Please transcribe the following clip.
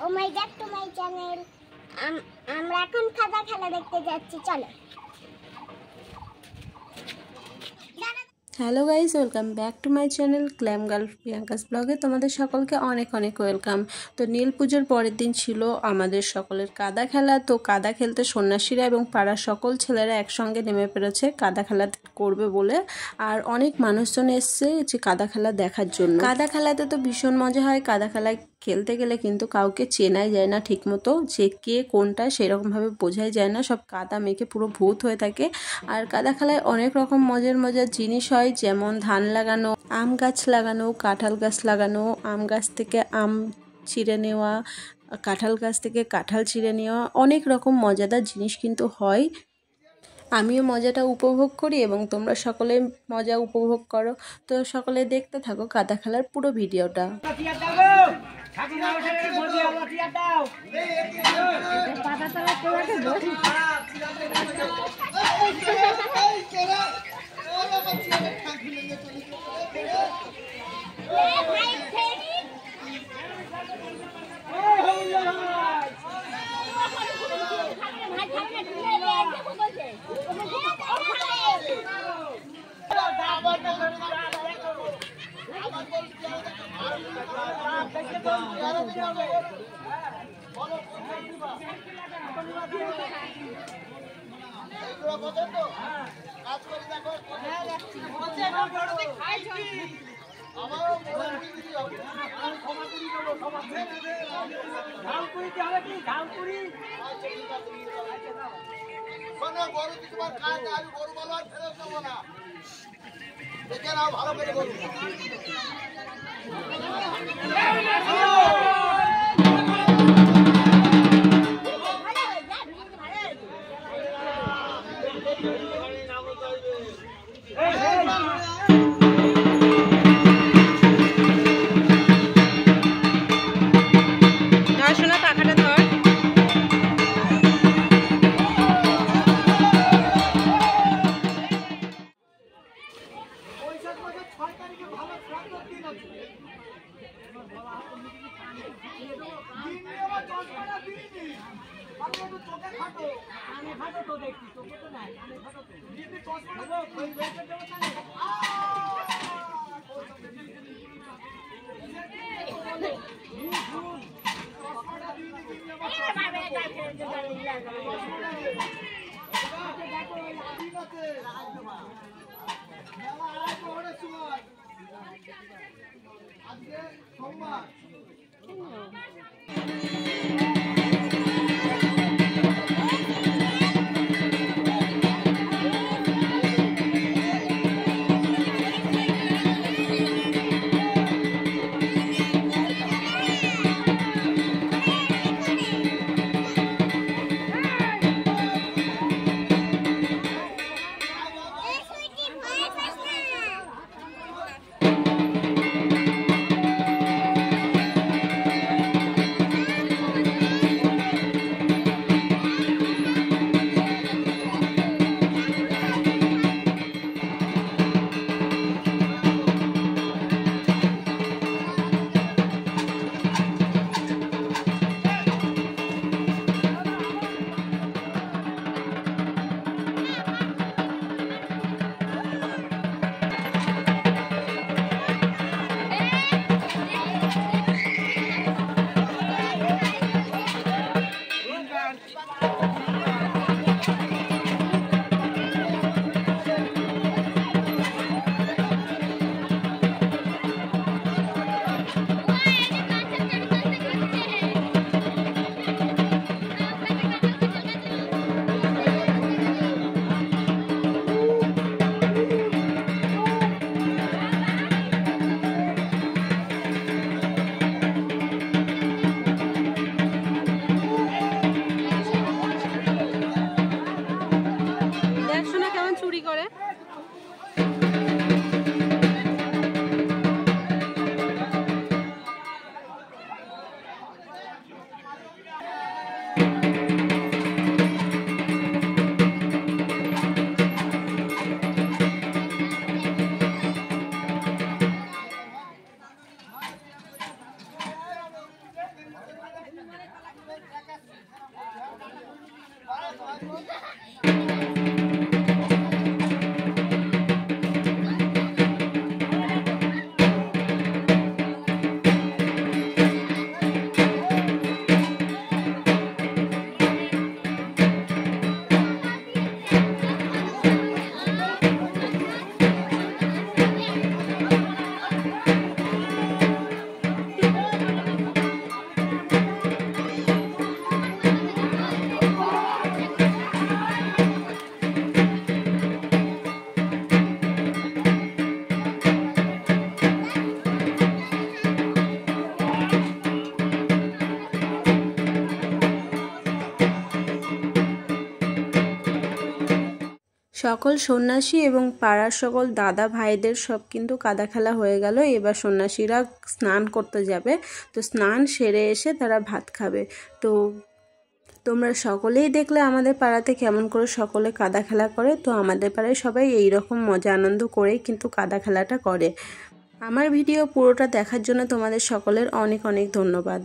O my back to my channel. আমরা এখন কাদা খেলা দেখতে যাচ্ছি, চলো। Hello guys, welcome back to my channel glam girl Priyanka's ব্লগে তোমাদের সকলকে অনেক অনেক ওয়েলকাম। তো নীল পুজোর পরের দিন ছিল আমাদের সকলের কাদা খেলা। তো কাদা খেলতে সন্ন্যাসীরা এবং পাড়ার সকল ছেলেরা একসঙ্গে নেমে পেরেছে কাদা খেলা করবে বলে। আর অনেক মানুষজন এসছে যে কাদা খেলা দেখার জন্য। কাদা খেলাতে তো ভীষণ মজা হয়। কাদা খেলায় খেলতে গেলে কিন্তু কাউকে চেনাই যায় না ঠিকমতো, যে কে কোনটা সেরকমভাবে বোঝাই যায় না, সব কাদা মেখে পুরো ভূত হয়ে থাকে। আর কাদা খেলায় অনেক রকম মজার মজার জিনিস হয়, যেমন ধান লাগানো, আম গাছ লাগানো, কাঁঠাল গাছ লাগানো, আম গাছ থেকে আম ছিঁড়ে নেওয়া, কাঁঠাল গাছ থেকে কাঁঠাল ছিঁড়ে নেওয়া, অনেক রকম মজাদার জিনিস কিন্তু হয়। আমিও মজাটা উপভোগ করি এবং তোমরা সকলে মজা উপভোগ করো। তো সকলে দেখতে থাকো কাদা খেলার পুরো ভিডিওটা। ভালো করে বলুন। সকল সন্ন্যাসী এবং পাড়ার সকল দাদা ভাইদের সব কিন্তু কাদা খেলা হয়ে গেল। এবার সন্ন্যাসীরা স্নান করতে যাবে, তো স্নান সেরে এসে তারা ভাত খাবে। তো তোমরা সকলেই দেখলে আমাদের পাড়াতে কেমন করে সকলে কাদা খেলা করে। তো আমাদের পাড়ায় সবাই এই রকম মজা আনন্দ করেই কিন্তু কাদা খেলাটা করে। আমার ভিডিও পুরোটা দেখার জন্য তোমাদের সকলের অনেক অনেক ধন্যবাদ।